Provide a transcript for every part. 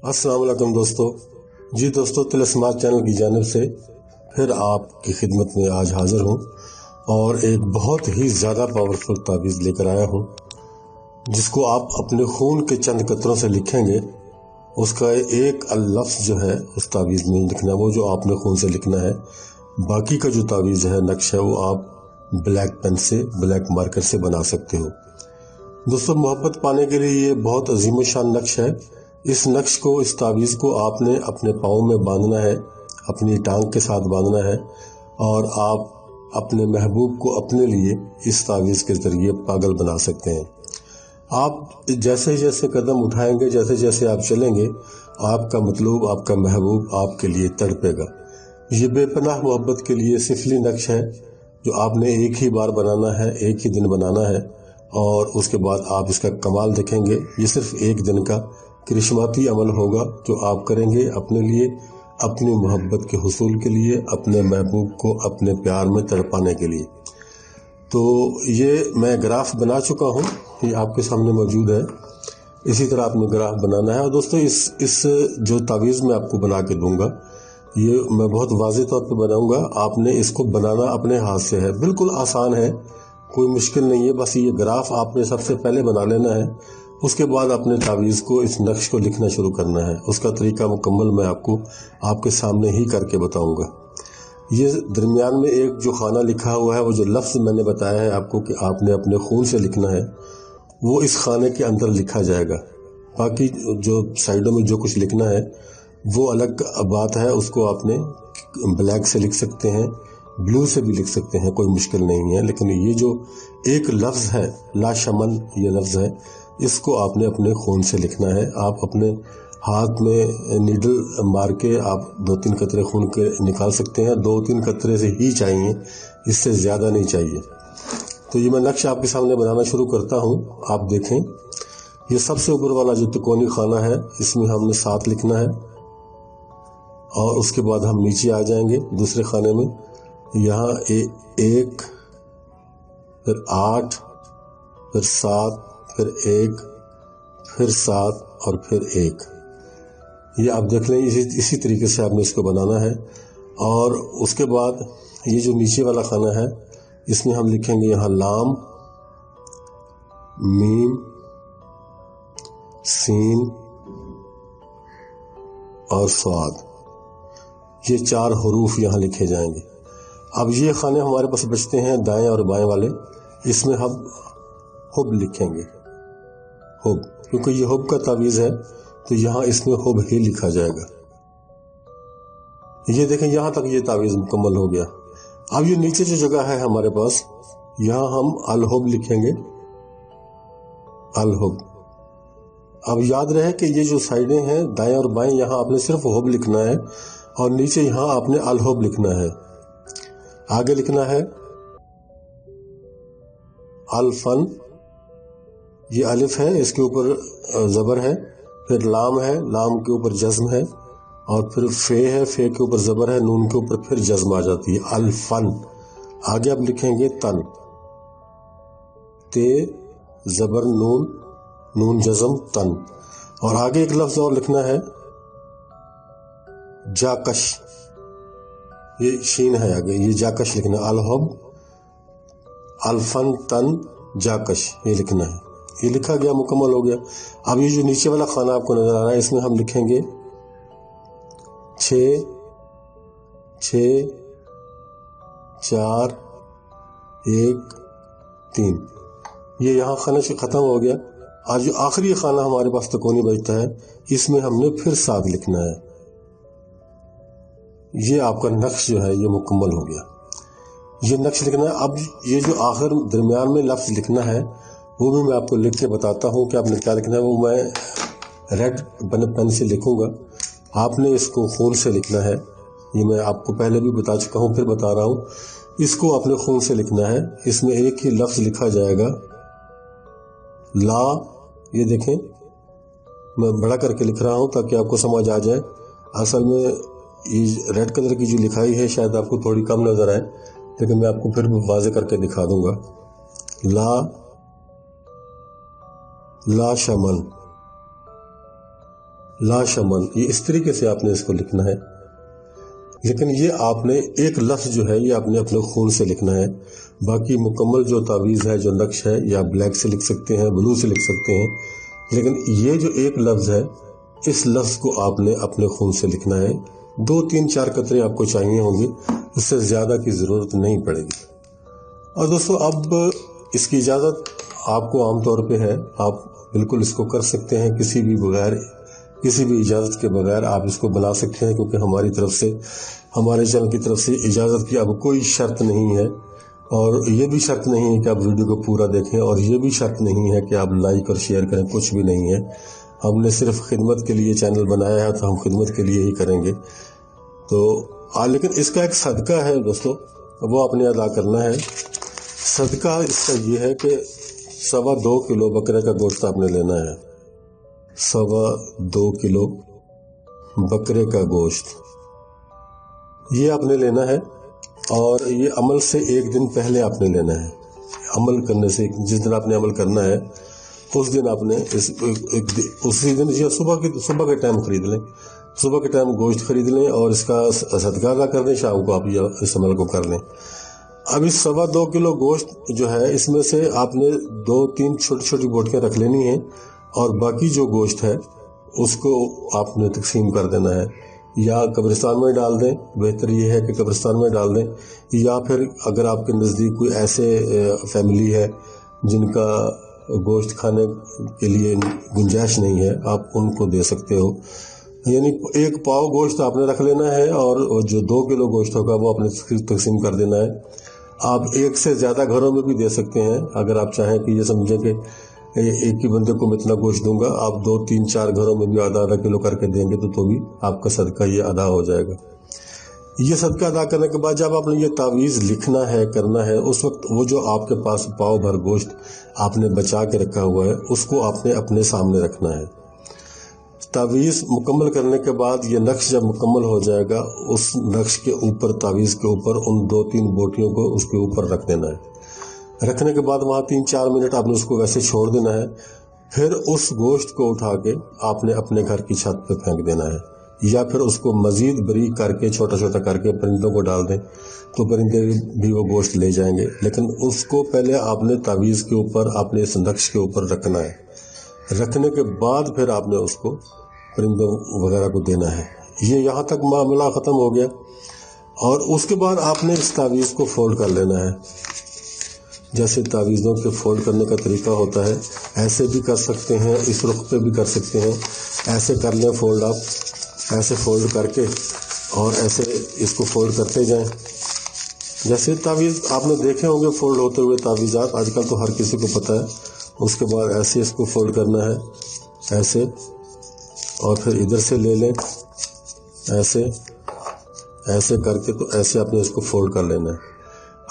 अस्सलाम वालेकुम दोस्तों। जी दोस्तों, तिलस्मात चैनल की जानिब से फिर आपकी खिदमत में आज हाजिर हूँ और एक बहुत ही ज़्यादा पावरफुल तावीज़ लेकर आया हूँ, जिसको आप अपने खून के चंद कतरों से लिखेंगे। उसका एक लफ्ज़ जो है उस तावीज़ में लिखना है, वो जो आपने खून से लिखना है। बाकी का जो तावीज़ है, नक्श है, वो आप ब्लैक पेन से, ब्लैक मार्कर से बना सकते हो। दोस्तों, मोहब्बत पाने के लिए ये बहुत अजीम शान नक्श है। इस नक्श को, इस तावीज़ को आपने अपने पाँव में बांधना है, अपनी टांग के साथ बांधना है और आप अपने महबूब को अपने लिए इस तावीज़ के ज़रिए पागल बना सकते हैं। आप जैसे जैसे कदम उठाएंगे, जैसे जैसे आप चलेंगे, आपका मतलूब, आपका महबूब आपके लिए तड़पेगा। ये बेपनाह मोहब्बत के लिए सिफली नक्श है जो आपने एक ही बार बनाना है, एक ही दिन बनाना है और उसके बाद आप इसका कमाल देखेंगे। ये सिर्फ एक दिन का करिश्माती अमल होगा जो आप करेंगे अपने लिए, अपनी मोहब्बत के हुसूल के लिए, अपने महबूब को अपने प्यार में तड़पाने के लिए। तो ये मैं ग्राफ बना चुका हूँ, ये आपके सामने मौजूद है। इसी तरह आपने ग्राफ बनाना है। और दोस्तों, इस जो तावीज़ मैं आपको बना के दूंगा, ये मैं बहुत वाज़ेह तौर पे बनाऊंगा। आपने इसको बनाना अपने हाथ से है, बिल्कुल आसान है, कोई मुश्किल नहीं है। बस ये ग्राफ आपने सबसे पहले बना लेना है, उसके बाद अपने तावीज़ को, इस नक्श को लिखना शुरू करना है। उसका तरीका मुकम्मल मैं आपको आपके सामने ही करके बताऊंगा। ये दरमियान में एक जो खाना लिखा हुआ है, वो जो लफ्ज़ मैंने बताया है आपको कि आपने अपने खून से लिखना है, वो इस खाने के अंदर लिखा जाएगा। बाकी जो साइडों में जो कुछ लिखना है वो अलग बात है, उसको आपने ब्लैक से लिख सकते हैं, ब्लू से भी लिख सकते हैं, कोई मुश्किल नहीं है। लेकिन ये जो एक लफ्ज़ है, ला शमन ये लफ्ज़ है, इसको आपने अपने खून से लिखना है। आप अपने हाथ में नीडल मार के आप 2-3 कतरे खून के निकाल सकते हैं। 2-3 कतरे से ही चाहिए, इससे ज़्यादा नहीं चाहिए। तो ये मैं नक्श आपके सामने बनाना शुरू करता हूँ। आप देखें, ये सबसे ऊपर वाला जो तिकोनी खाना है, इसमें हमने 7 लिखना है और उसके बाद हम नीचे आ जाएंगे दूसरे खाने में। यहाँ 1, फिर 8, फिर 7, फिर 1, फिर 7 और फिर 1। ये आप देख लें, इसी तरीके से आपने इसको बनाना है। और उसके बाद ये जो नीचे वाला खाना है, इसमें हम लिखेंगे यहाँ लाम, मीम, सीन और स्वाद। ये 4 हरूफ यहाँ लिखे जाएंगे। अब ये खाने हमारे पास बचते हैं दाएं और बाएं वाले, इसमें हम हुब लिखेंगे, हुब, क्योंकि ये हुब का तावीज़ है तो यहाँ इसमें हुब ही लिखा जाएगा। ये देखें, यहाँ तक ये तावीज़ मुकम्मल हो गया। अब ये नीचे जो जगह है हमारे पास, यहाँ हम अल हुब लिखेंगे, अल हुब। अब याद रहे कि ये जो साइडें हैं दाएं और बाएं, यहाँ आपने सिर्फ हुब लिखना है और नीचे यहाँ आपने अल हुब लिखना है। आगे लिखना है अल फन, ये अलिफ है, इसके ऊपर ज़बर है, फिर लाम है, लाम के ऊपर जज्म है, और फिर फे है, फे के ऊपर ज़बर है, नून के ऊपर फिर जज्म आ जाती है, अल फन। आगे आप लिखेंगे तन, ते ज़बर नून, नून जज्म तन। और आगे एक लफ्ज़ और लिखना है जाकश, ये शीन है आगे, ये जाकश लिखना, अल हुब, अल फन, तन, जाकश, ये लिखना है। ये लिखा गया, मुकम्मल हो गया। अब ये जो नीचे वाला खाना आपको नजर आ रहा है, इसमें हम लिखेंगे 6, 6, 4, 1, 3। ये यहाँ खाना खत्म हो गया। आज जो आखिरी खाना हमारे पास तिकोनी बचता है, इसमें हमने फिर 7 लिखना है। ये आपका नक्श जो है ये मुकम्मल हो गया। ये नक्श लिखना है। अब ये जो आखिर दरमियान में लफ्ज़ लिखना है, वो भी मैं आपको लिख के बताता हूँ कि आपने क्या लिखना है। वो मैं रेड पेन से लिखूंगा, आपने इसको खून से लिखना है। ये मैं आपको पहले भी बता चुका हूँ, फिर बता रहा हूँ। इसको अपने खून से लिखना है। इसमें एक ही लफ्ज़ लिखा जाएगा, ला। ये देखें, मैं बड़ा करके लिख रहा हूँ ताकि आपको समझ आ जाए। असल में ये रेड कलर की जो लिखाई है शायद आपको थोड़ी कम नज़र आए, लेकिन मैं आपको फिर भी वाज़े करके दिखा दूंगा। ला शमल, लाशमन, ये इस तरीके से आपने इसको लिखना है। लेकिन ये आपने एक लफ्ज जो है ये आपने अपने खून से लिखना है। बाकी मुकम्मल जो तावीज़ है, जो नक्श है, या ब्लैक से लिख सकते हैं, ब्लू से लिख सकते हैं, लेकिन ये जो एक लफ्ज है, इस लफ्ज को आपने अपने खून से लिखना है। 2, 3, 4 कतरे आपको चाहिए होंगे, इससे ज़्यादा की ज़रूरत नहीं पड़ेगी। और दोस्तों, अब इसकी इजाज़त आपको आमतौर पे है, आप बिल्कुल इसको कर सकते हैं किसी भी इजाज़त के बगैर आप इसको बना सकते हैं, क्योंकि हमारी तरफ से, हमारे चैनल की तरफ से इजाज़त की अब कोई शर्त नहीं है। और ये भी शर्त नहीं है कि आप वीडियो को पूरा देखें, और ये भी शर्त नहीं है कि आप लाइक और शेयर करें, कुछ भी नहीं है। हमने सिर्फ खिदमत के लिए चैनल बनाया है, तो हम खिदमत के लिए ही करेंगे। तो लेकिन इसका एक सदका है दोस्तों, वो आपने अदा करना है। सदका इसका ये है कि 2.25 किलो बकरे का गोश्त आपने लेना है। 2.25 किलो बकरे का गोश्त ये आपने लेना है, और ये अमल से एक दिन पहले आपने लेना है। अमल करने से जिस दिन आपने अमल करना है उस दिन आपने उसी दिन या सुबह के टाइम खरीद लें, सुबह के टाइम गोश्त खरीद लें और इसका सदका अदा कर दें। शाम को आप इस अमल को कर लें। अब इस 2.25 किलो गोश्त जो है, इसमें से आपने 2-3 छोटी छोटी बोटियां रख लेनी है, और बाकी जो गोश्त है उसको आपने तकसीम कर देना है। या कब्रिस्तान में डाल दें, बेहतर ये है कि कब्रिस्तान में डाल दें, या फिर अगर आपके नज़दीक कोई ऐसे फैमिली है जिनका गोश्त खाने के लिए गुंजाइश नहीं है, आप उनको दे सकते हो। यानी 1 पाव गोश्त आपने रख लेना है, और जो 2 किलो गोश्त होगा वो आपने तकसीम कर देना है। आप 1 से ज़्यादा घरों में भी दे सकते हैं। अगर आप चाहें कि ये समझें कि एक ही बंदे को मैं इतना गोश्त दूंगा, आप 2, 3, 4 घरों में भी आधा किलो करके देंगे तो भी आपका सदका ये अदा हो जाएगा। ये सदका अदा करने के बाद जब आपने ये तावीज़ लिखना है, करना है, उस वक्त वो जो आपके पास पाव भर गोश्त आपने बचा के रखा हुआ है उसको आपने अपने सामने रखना है। तावीज़ मुकम्मल करने के बाद ये नक्श जब मुकम्मल हो जाएगा, उस नक्श के ऊपर, तावीज़ के ऊपर उन 2-3 बोटियों को उसके ऊपर रख देना है। रखने के बाद वहाँ 3-4 मिनट आपने उसको वैसे छोड़ देना है। फिर उस गोश्त को उठा के आपने अपने घर की छत पे फेंक देना है, या फिर उसको मजीद बारीक करके, छोटा छोटा करके परिंदों को डाल दें, तो परिंदे भी वो गोश्त ले जाएंगे। लेकिन उसको पहले आपने तावीज़ के ऊपर, आपने इस नक्श के ऊपर रखना है। रखने के बाद फिर आपने उसको परिंदों वगैरह को देना है। ये यहाँ तक मामला ख़त्म हो गया। और उसके बाद आपने इस तावीज़ को फोल्ड कर लेना है। जैसे तावीज़ों के फोल्ड करने का तरीका होता है, ऐसे भी कर सकते हैं, इस रुख पे भी कर सकते हैं। ऐसे कर लें फोल्ड, आप ऐसे फोल्ड करके और ऐसे इसको फोल्ड करते जाएं। जैसे तावीज़ आपने देखे होंगे फोल्ड होते हुए तावीज़ात, आजकल तो हर किसी को पता है। उसके बाद ऐसे इसको फोल्ड करना है, ऐसे, और फिर इधर से ले लें, ऐसे करके, तो ऐसे आपने इसको फोल्ड कर लेना है।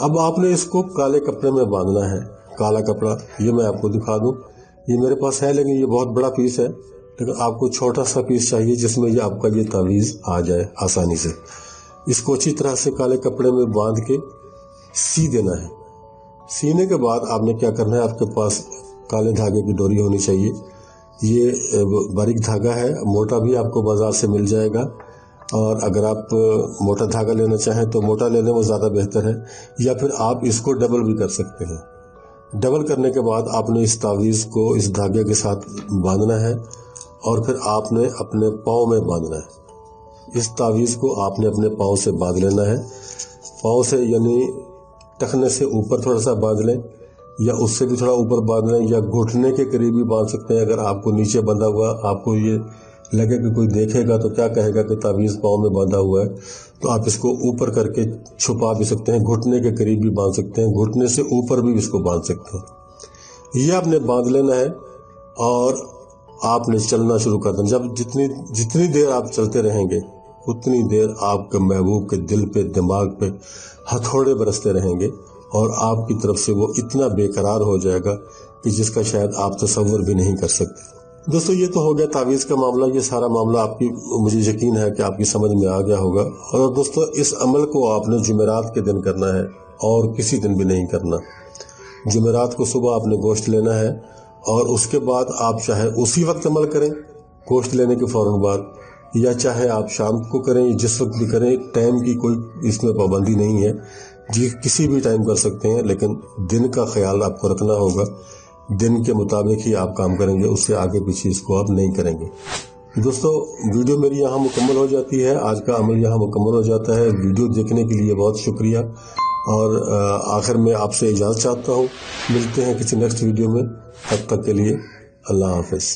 अब आपने इसको काले कपड़े में बांधना है। काला कपड़ा ये मैं आपको दिखा दूं, ये मेरे पास है, लेकिन ये बहुत बड़ा पीस है, लेकिन आपको छोटा सा पीस चाहिए जिसमें ये आपका ये तावीज़ आ जाए आसानी से। इसको अच्छी तरह से काले कपड़े में बांध के सी देना है। सीने के बाद आपने क्या करना है, आपके पास काले धागे की डोरी होनी चाहिए। ये बारीक धागा है, मोटा भी आपको बाजार से मिल जाएगा, और अगर आप मोटा धागा लेना चाहें तो मोटा ले लें, वो ज़्यादा बेहतर है। या फिर आप इसको डबल भी कर सकते हैं। डबल करने के बाद आपने इस तावीज़ को इस धागे के साथ बांधना है, और फिर आपने अपने पाँव में बांधना है। इस तावीज़ को आपने अपने पाँव से बांध लेना है। पाँव से यानी टखने से ऊपर थोड़ा सा बांध लें, या उससे भी थोड़ा ऊपर बांध लें, या घुटने के करीब भी बांध सकते हैं। अगर आपको नीचे बंधा हुआ आपको ये लगे कि कोई देखेगा तो क्या कहेगा कि तावीज़ पाँव में बांधा हुआ है, तो आप इसको ऊपर करके छुपा भी सकते हैं। घुटने के करीब भी बांध सकते हैं, घुटने से ऊपर भी इसको बांध सकते हैं। ये आपने बांध लेना है, और आपने चलना शुरू कर देना। जब जितनी देर आप चलते रहेंगे उतनी देर आपके महबूब के दिल पे, दिमाग पे हथौड़े बरसते रहेंगे, और आपकी तरफ से वो इतना बेकरार हो जाएगा कि जिसका शायद आप तसव्वुर भी नहीं कर सकते। दोस्तों, ये तो हो गया तावीज़ का मामला। ये सारा मामला आपकी, मुझे यकीन है कि आपकी समझ में आ गया होगा। और दोस्तों, इस अमल को आपने जुमेरात के दिन करना है, और किसी दिन भी नहीं करना। जुमेरात को सुबह आपने गोश्त लेना है, और उसके बाद आप चाहे उसी वक्त अमल करें, گوشت لینے کے فوراً بعد، یا چاہے آپ شام کو کریں یا جس وقت بھی کریں، ٹائم کی کوئی اس میں پابندی نہیں ہے جی، کسی بھی ٹائم کر سکتے ہیں، لیکن دن کا خیال آپ کو رکھنا ہوگا، دن کے مطابق ہی آپ کام کریں گے، اس سے آگے پیچھے اس کو آپ نہیں کریں گے۔ دوستو، ویڈیو میری یہاں مکمل ہو جاتی ہے، آج کا عمل یہاں مکمل ہو جاتا ہے۔ ویڈیو دیکھنے کے لیے بہت شکریہ، اور آخر میں آپ سے اجازت چاہتا ہوں، ملتے ہیں کسی نیکسٹ ویڈیو میں، تب تک کے لیے اللہ حافظ۔